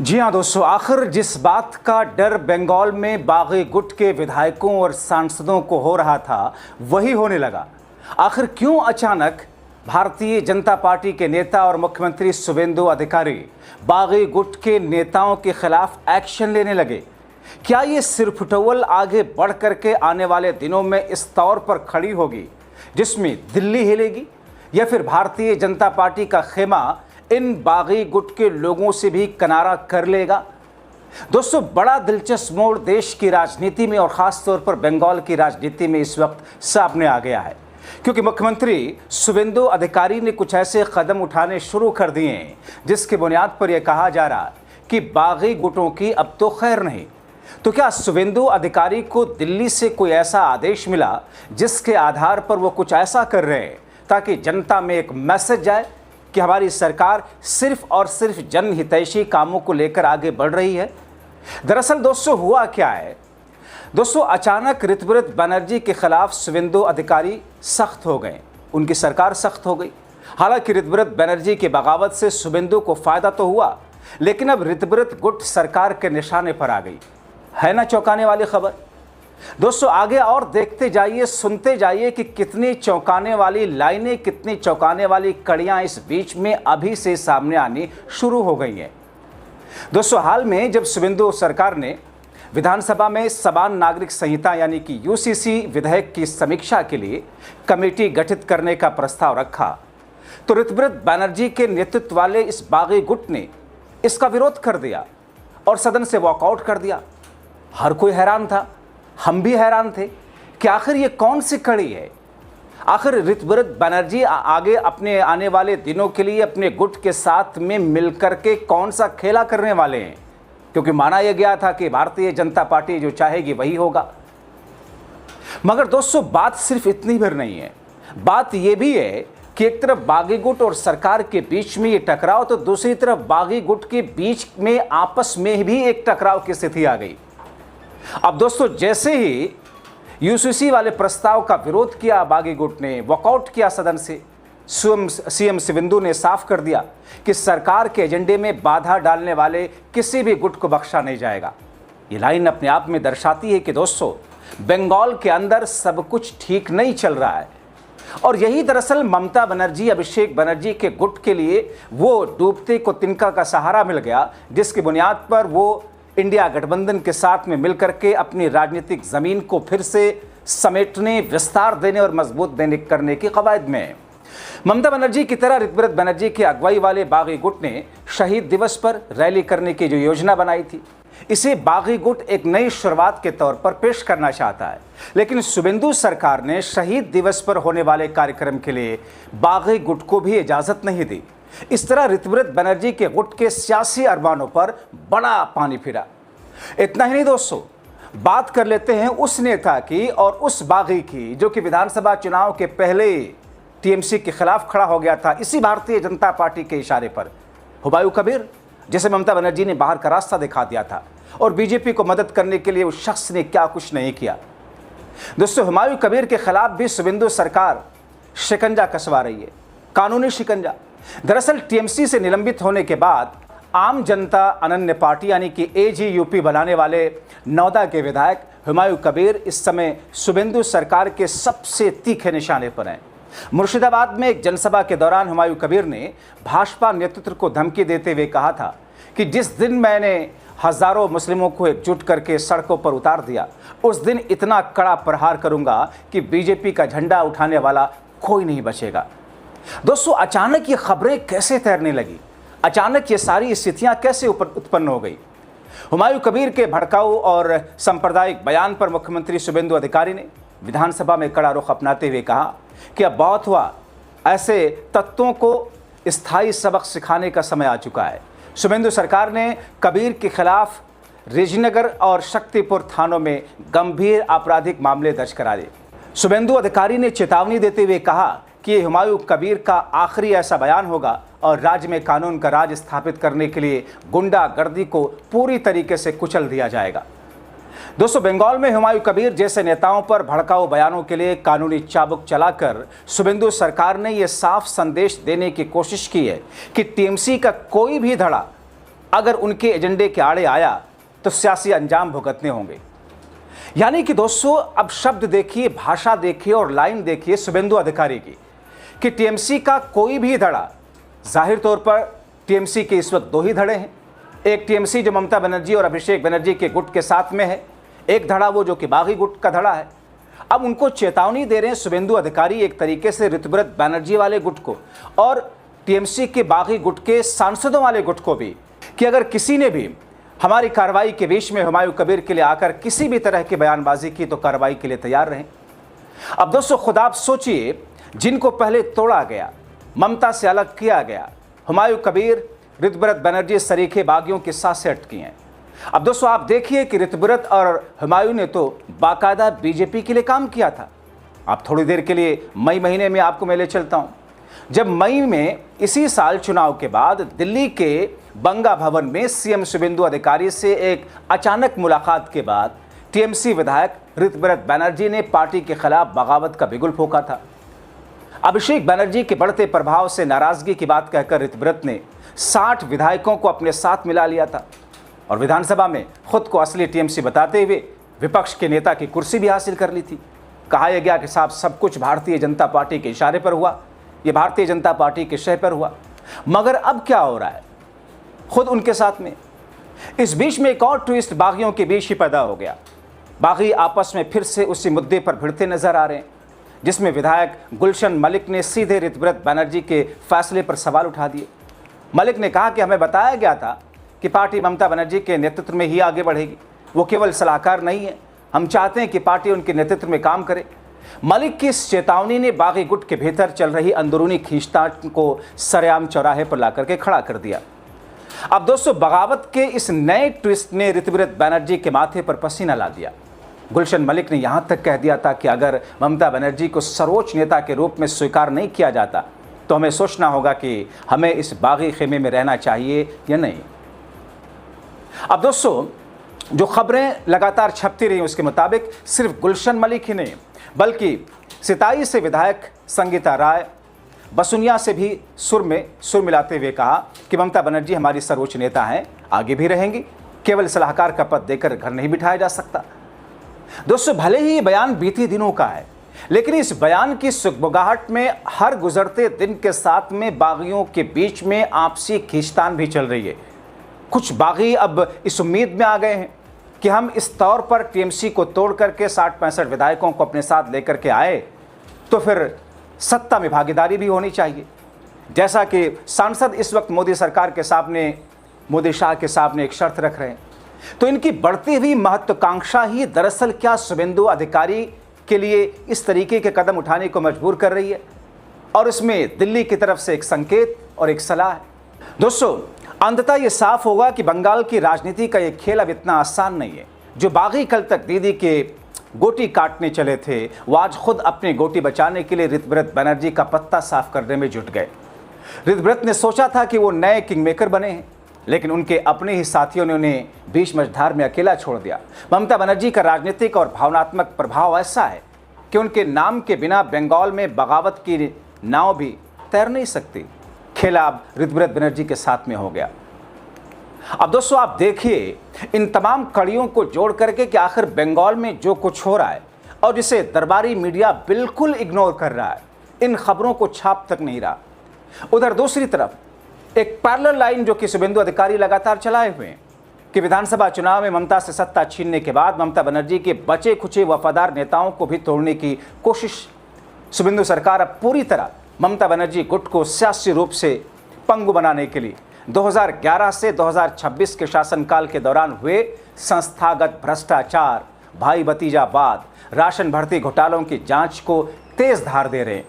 जी हाँ दोस्तों, आखिर जिस बात का डर बंगाल में बागी गुट के विधायकों और सांसदों को हो रहा था वही होने लगा। आखिर क्यों अचानक भारतीय जनता पार्टी के नेता और मुख्यमंत्री शुवेंदु अधिकारी बागी गुट के नेताओं के खिलाफ एक्शन लेने लगे? क्या ये सिरफुटौल आगे बढ़ करके आने वाले दिनों में इस तौर पर खड़ी होगी जिसमें दिल्ली हिलेगी, या फिर भारतीय जनता पार्टी का खेमा इन बागी गुट के लोगों से भी किनारा कर लेगा? दोस्तों, बड़ा दिलचस्प मोड़ देश की राजनीति में और ख़ास तौर पर बंगाल की राजनीति में इस वक्त सामने आ गया है, क्योंकि मुख्यमंत्री शुवेंदु अधिकारी ने कुछ ऐसे कदम उठाने शुरू कर दिए हैं जिसकी बुनियाद पर यह कहा जा रहा कि बागी गुटों की अब तो खैर नहीं। तो क्या शुवेंदु अधिकारी को दिल्ली से कोई ऐसा आदेश मिला जिसके आधार पर वो कुछ ऐसा कर रहे हैं ताकि जनता में एक मैसेज जाए कि हमारी सरकार सिर्फ और सिर्फ जनहितैषी कामों को लेकर आगे बढ़ रही है? दरअसल दोस्तों, हुआ क्या है दोस्तों, अचानक ऋतुव्रत बनर्जी के खिलाफ शुवेंदु अधिकारी सख्त हो गए, उनकी सरकार सख्त हो गई। हालांकि ऋतुव्रत बनर्जी की बगावत से शुवेंदु को फायदा तो हुआ, लेकिन अब ऋतुव्रत गुट सरकार के निशाने पर आ गई। है ना चौंकाने वाली खबर? दोस्तों, आगे और देखते जाइए, सुनते जाइए कि कितनी चौंकाने वाली लाइनें, कितनी चौंकाने वाली कड़ियां इस बीच में अभी से सामने आनी शुरू हो गई हैं। दोस्तों, हाल में जब शुवेंदु सरकार ने विधानसभा में समान नागरिक संहिता यानी कि यूसीसी विधेयक की समीक्षा के लिए कमेटी गठित करने का प्रस्ताव रखा, तो ऋतुव्रत बनर्जी के नेतृत्व वाले इस बागी गुट ने इसका विरोध कर दिया और सदन से वॉकआउट कर दिया। हर कोई हैरान था, हम भी हैरान थे कि आखिर ये कौन सी कड़ी है। आखिर ऋतुव्रत बनर्जी आगे अपने आने वाले दिनों के लिए अपने गुट के साथ में मिलकर के कौन सा खेला करने वाले हैं, क्योंकि माना यह गया था कि भारतीय जनता पार्टी जो चाहेगी वही होगा। मगर दोस्तों, बात सिर्फ इतनी भर नहीं है, बात यह भी है कि एक तरफ बागी गुट और सरकार के बीच में ये टकराव, तो दूसरी तरफ बागी गुट के बीच में आपस में भी एक टकराव की स्थिति आ गई। अब दोस्तों, जैसे ही यूसीसी वाले प्रस्ताव का विरोध किया बागी गुट ने, वॉकआउट किया सदन से, सीएम शुवेंदु ने साफ कर दिया कि सरकार के एजेंडे में बाधा डालने वाले किसी भी गुट को बख्शा नहीं जाएगा। ये लाइन अपने आप में दर्शाती है कि दोस्तों, बंगाल के अंदर सब कुछ ठीक नहीं चल रहा है। और यही दरअसल ममता बनर्जी, अभिषेक बनर्जी के गुट के लिए वो डूबते को तिनका का सहारा मिल गया, जिसकी बुनियाद पर वो इंडिया गठबंधन के साथ में मिलकर के अपनी राजनीतिक जमीन को फिर से समेटने, विस्तार देने और मजबूत देने करने की कवायद में। ममता बनर्जी की तरह ऋतुव्रत बनर्जी की अगुवाई वाले बागी गुट ने शहीद दिवस पर रैली करने की जो योजना बनाई थी, इसे बागी गुट एक नई शुरुआत के तौर पर पेश करना चाहता है। लेकिन शुवेंदु सरकार ने शहीद दिवस पर होने वाले कार्यक्रम के लिए बागी गुट को भी इजाजत नहीं दी। इस तरह ऋतुव्रत बनर्जी के गुट के सियासी अरमानों पर बड़ा पानी फिरा। इतना ही नहीं दोस्तों, बात कर लेते हैं उस नेता की और उस बागी की जो कि विधानसभा चुनाव के पहले टीएमसी के खिलाफ खड़ा हो गया था, इसी भारतीय जनता पार्टी के इशारे पर। हुमायूं कबीर, जिसे ममता बनर्जी ने बाहर का रास्ता दिखा दिया था, और बीजेपी को मदद करने के लिए उस शख्स ने क्या कुछ नहीं किया। दोस्तों, हुमायूं कबीर के खिलाफ भी शुवेंदु सरकार शिकंजा कसवा रही है, कानूनी शिकंजा। दरअसल टीएमसी से निलंबित होने के बाद आम जनता अनन्य पार्टी यानी कि एजीयूपी बनाने वाले नौदा के विधायक हुमायूं कबीर इस समय शुवेंदु सरकार के सबसे तीखे निशाने पर हैं। मुर्शिदाबाद में एक जनसभा के दौरान हुमायूं कबीर ने भाजपा नेतृत्व को धमकी देते हुए कहा था कि जिस दिन मैंने हजारों मुस्लिमों को एकजुट करके सड़कों पर उतार दिया, उस दिन इतना कड़ा प्रहार करूंगा कि बीजेपी का झंडा उठाने वाला कोई नहीं बचेगा। दोस्तों, अचानक ये खबरें कैसे तैरने लगी, अचानक ये सारी स्थितियां कैसे उत्पन्न हो गई? हुमायूं कबीर के भड़काऊ और सांप्रदायिक बयान पर मुख्यमंत्री शुवेंदु अधिकारी ने विधानसभा में कड़ा रुख अपनाते हुए कहा कि अब बहुत हुआ, ऐसे तत्वों को स्थायी सबक सिखाने का समय आ चुका है। शुवेंदु सरकार ने कबीर के खिलाफ रेजीनगर और शक्तिपुर थानों में गंभीर आपराधिक मामले दर्ज करा दिए। शुवेंदु अधिकारी ने चेतावनी देते हुए कहा कि ये हुमायूं कबीर का आखिरी ऐसा बयान होगा और राज्य में कानून का राज स्थापित करने के लिए गुंडागर्दी को पूरी तरीके से कुचल दिया जाएगा। दोस्तों, बंगाल में हुमायूं कबीर जैसे नेताओं पर भड़काऊ बयानों के लिए कानूनी चाबुक चलाकर शुवेंदु सरकार ने यह साफ संदेश देने की कोशिश की है कि टीएमसी का कोई भी धड़ा अगर उनके एजेंडे के आड़े आया तो सियासी अंजाम भुगतने होंगे। यानी कि दोस्तों, अब शब्द देखिए, भाषा देखिए और लाइन देखिए शुभेंदु अधिकारी की कि टीएमसी का कोई भी धड़ा, जाहिर तौर पर टीएमसी के इस वक्त दो ही धड़े हैं। एक टीएमसी जो ममता बनर्जी और अभिषेक बनर्जी के गुट के साथ में है, एक धड़ा वो जो कि बागी गुट का धड़ा है। अब उनको चेतावनी दे रहे हैं शुभेंदु अधिकारी एक तरीके से ऋतुव्रत बनर्जी वाले गुट को और टीएमसी के बागी गुट के सांसदों वाले गुट को भी, कि अगर किसी ने भी हमारी कार्रवाई के बीच में हुमायूं कबीर के लिए आकर किसी भी तरह की बयानबाजी की तो कार्रवाई के लिए तैयार रहें। अब दोस्तों, खुद आप सोचिए, जिनको पहले तोड़ा गया, ममता से अलग किया गया, हुमायूं कबीर, ऋतुव्रत बनर्जी सरीखे बागियों के साथ से अटकी हैं। अब दोस्तों, आप देखिए कि ऋतुव्रत और हुमायूं ने तो बाकायदा बीजेपी के लिए काम किया था। आप थोड़ी देर के लिए मई महीने में आपको मैं ले चलता हूं, जब मई में इसी साल चुनाव के बाद दिल्ली के बंगा भवन में सीएम शुभेंदु अधिकारी से एक अचानक मुलाकात के बाद टीएमसी विधायक ऋतुव्रत बनर्जी ने पार्टी के खिलाफ बगावत का बिगुल फूंका था। अभिषेक बनर्जी के बढ़ते प्रभाव से नाराजगी की बात कहकर ऋतुव्रत ने 60 विधायकों को अपने साथ मिला लिया था और विधानसभा में खुद को असली टीएमसी बताते हुए विपक्ष के नेता की कुर्सी भी हासिल कर ली थी। कहा यह गया कि साहब, सब कुछ भारतीय जनता पार्टी के इशारे पर हुआ, ये भारतीय जनता पार्टी के शह पर हुआ। मगर अब क्या हो रहा है खुद उनके साथ में? इस बीच में एक और ट्विस्ट बागियों के बीच ही पैदा हो गया। बागी आपस में फिर से उसी मुद्दे पर भिड़ते नजर आ रहे हैं, जिसमें विधायक गुलशन मलिक ने सीधे ऋतुव्रत बनर्जी के फैसले पर सवाल उठा दिए। मलिक ने कहा कि हमें बताया गया था कि पार्टी ममता बनर्जी के नेतृत्व में ही आगे बढ़ेगी, वो केवल सलाहकार नहीं है, हम चाहते हैं कि पार्टी उनके नेतृत्व में काम करे। मलिक की इस चेतावनी ने बागी गुट के भीतर चल रही अंदरूनी खींचतान को सरेआम चौराहे पर लाकर के खड़ा कर दिया। अब दोस्तों, बगावत के इस नए ट्विस्ट ने ऋतुव्रत बनर्जी के माथे पर पसीना ला दिया। गुलशन मलिक ने यहां तक कह दिया था कि अगर ममता बनर्जी को सर्वोच्च नेता के रूप में स्वीकार नहीं किया जाता तो हमें सोचना होगा कि हमें इस बागी खेमे में रहना चाहिए या नहीं। अब दोस्तों, जो खबरें लगातार छपती रही उसके मुताबिक सिर्फ गुलशन मलिक ही नहीं बल्कि सिताई से विधायक संगीता राय, बसुनिया से भी सुर मिलाते हुए कहा कि ममता बनर्जी हमारी सर्वोच्च नेता हैं, आगे भी रहेंगी, केवल सलाहकार का पद देकर घर नहीं बिठाया जा सकता। दोस्तों, भले ही ये बयान बीते दिनों का है, लेकिन इस बयान की सुगबुगाहट में हर गुजरते दिन के साथ में बागियों के बीच में आपसी खींचतान भी चल रही है। कुछ बागी अब इस उम्मीद में आ गए हैं कि हम इस तौर पर टीएमसी को तोड़ करके 60-65 विधायकों को अपने साथ लेकर के आए तो फिर सत्ता में भागीदारी भी होनी चाहिए। जैसा कि सांसद इस वक्त मोदी सरकार के सामने, मोदी शाह के सामने एक शर्त रख रहे हैं, तो इनकी बढ़ती हुई महत्वाकांक्षा ही दरअसल क्या शुभेंदु अधिकारी के लिए इस तरीके के कदम उठाने को मजबूर कर रही है, और इसमें दिल्ली की तरफ से एक संकेत और एक सलाह है। दोस्तों, अंततः ये साफ होगा कि बंगाल की राजनीति का ये खेल अब इतना आसान नहीं है। जो बागी कल तक दीदी के गोटी काटने चले थे, वो आज खुद अपनी गोटी बचाने के लिए ऋतुव्रत बनर्जी का पत्ता साफ करने में जुट गए। ऋतुव्रत ने सोचा था कि वो नए किंग मेकर बने हैं, लेकिन उनके अपने ही साथियों ने उन्हें बीच मझधार में अकेला छोड़ दिया। ममता बनर्जी का राजनीतिक और भावनात्मक प्रभाव ऐसा है कि उनके नाम के बिना बंगाल में बगावत की नाव भी तैर नहीं सकती। खेला अब ऋतुव्रत बनर्जी के साथ में हो गया। अब दोस्तों, आप देखिए इन तमाम कड़ियों को जोड़ करके कि आखिर बंगाल में जो कुछ हो रहा है और जिसे दरबारी मीडिया बिल्कुल इग्नोर कर रहा है, इन खबरों को छाप तक नहीं रहा। उधर दूसरी तरफ एक पैरेलल लाइन जो कि शुभेंदु अधिकारी लगातार चलाए हुए हैं कि विधानसभा चुनाव में ममता से सत्ता छीनने के बाद ममता बनर्जी के बचे खुचे वफादार नेताओं को भी तोड़ने की कोशिश। शुभेंदु सरकार अब पूरी तरह ममता बनर्जी गुट को सियासी रूप से पंगु बनाने के लिए 2011 से 2026 के शासनकाल के दौरान हुए संस्थागत भ्रष्टाचार, भाई भतीजावाद, राशन भर्ती घोटालों की जांच को तेज धार दे रहे हैं।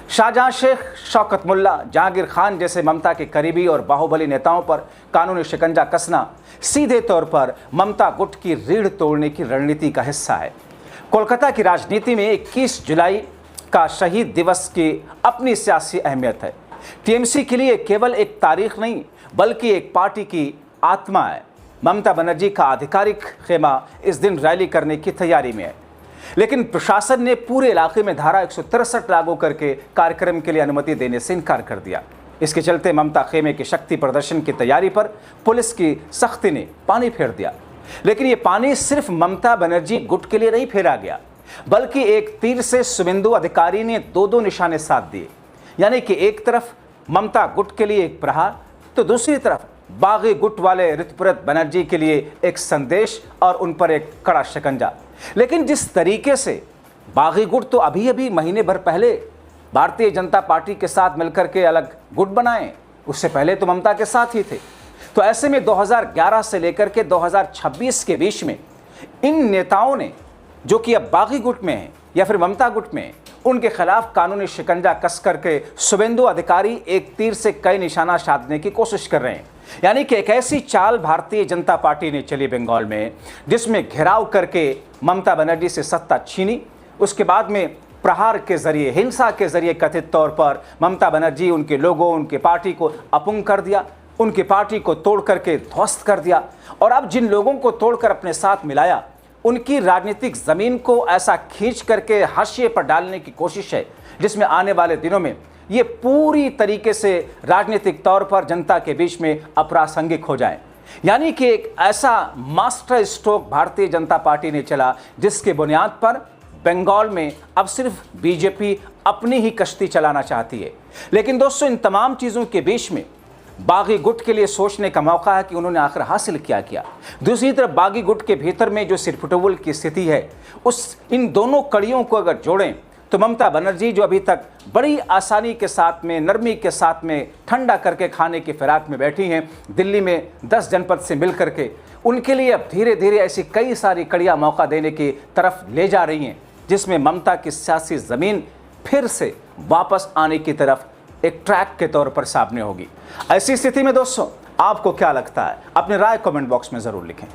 शाहजहां शेख, शौकत मुल्ला, जहांगीर खान जैसे ममता के करीबी और बाहुबली नेताओं पर कानूनी शिकंजा कसना सीधे तौर पर ममता गुट की रीढ़ तोड़ने की रणनीति का हिस्सा है। कोलकाता की राजनीति में 21 जुलाई का शहीद दिवस की अपनी सियासी अहमियत है। टीएमसी के लिए केवल एक तारीख नहीं बल्कि एक पार्टी की आत्मा है। ममता बनर्जी का आधिकारिक खेमा इस दिन रैली करने की तैयारी में है, लेकिन प्रशासन ने पूरे इलाके में धारा 163 लागू करके कार्यक्रम के लिए अनुमति देने से इनकार कर दिया। इसके चलते ममता खेमे के शक्ति प्रदर्शन की तैयारी पर पुलिस की सख्ती ने पानी फेर दिया। लेकिन ये पानी सिर्फ ममता बनर्जी गुट के लिए नहीं फेरा गया, बल्कि एक तीर से शुभेंदु अधिकारी ने दो निशाने साध दिए। यानी कि एक तरफ ममता गुट के लिए एक प्रहार, तो दूसरी तरफ बागी गुट वाले ऋतुव्रत बनर्जी के लिए एक संदेश और उन पर एक कड़ा शिकंजा। लेकिन जिस तरीके से बागी गुट तो अभी अभी महीने भर पहले भारतीय जनता पार्टी के साथ मिलकर के अलग गुट बनाए, उससे पहले तो ममता के साथ ही थे। तो ऐसे में 2011 से लेकर के 2026 के बीच में इन नेताओं ने, जो कि अब बागी गुट में हैं या फिर ममता गुट में हैं, उनके खिलाफ कानूनी शिकंजा कस करके शुभेंदु अधिकारी एक तीर से कई निशाना साधने की कोशिश कर रहे हैं। यानी कि एक ऐसी चाल भारतीय जनता पार्टी ने चली बंगाल में, जिसमें घेराव करके ममता बनर्जी से सत्ता छीनी, उसके बाद में प्रहार के जरिए, हिंसा के जरिए कथित तौर पर ममता बनर्जी उनके लोगों, उनके पार्टी को अपंग कर दिया, उनकी पार्टी को तोड़ करके ध्वस्त कर दिया। और अब जिन लोगों को तोड़कर अपने साथ मिलाया, उनकी राजनीतिक जमीन को ऐसा खींच करके हाशिए पर डालने की कोशिश है, जिसमें आने वाले दिनों में ये पूरी तरीके से राजनीतिक तौर पर जनता के बीच में अप्रासंगिक हो जाए। यानी कि एक ऐसा master stroke Bharatiya Janata party ने चला, जिसके बुनियाद पर बंगाल में अब सिर्फ बीजेपी अपनी ही कश्ती चलाना चाहती है। लेकिन दोस्तों, इन तमाम चीज़ों के बीच में बागी गुट के लिए सोचने का मौका है कि उन्होंने आखिर हासिल क्या किया। दूसरी तरफ बागी गुट के भीतर में जो सिरफुटबुल की स्थिति है, इन दोनों कड़ियों को अगर जोड़ें तो ममता बनर्जी, जो अभी तक बड़ी आसानी के साथ में, नरमी के साथ में ठंडा करके खाने की फिराक में बैठी हैं, दिल्ली में 10 जनपद से मिल करके, उनके लिए अब धीरे धीरे ऐसी कई सारी कड़ियाँ मौका देने की तरफ ले जा रही हैं, जिसमें ममता की सियासी ज़मीन फिर से वापस आने की तरफ एक ट्रैक के तौर पर सामने होगी। ऐसी स्थिति में दोस्तों, आपको क्या लगता है? अपनी राय कमेंट बॉक्स में ज़रूर लिखें।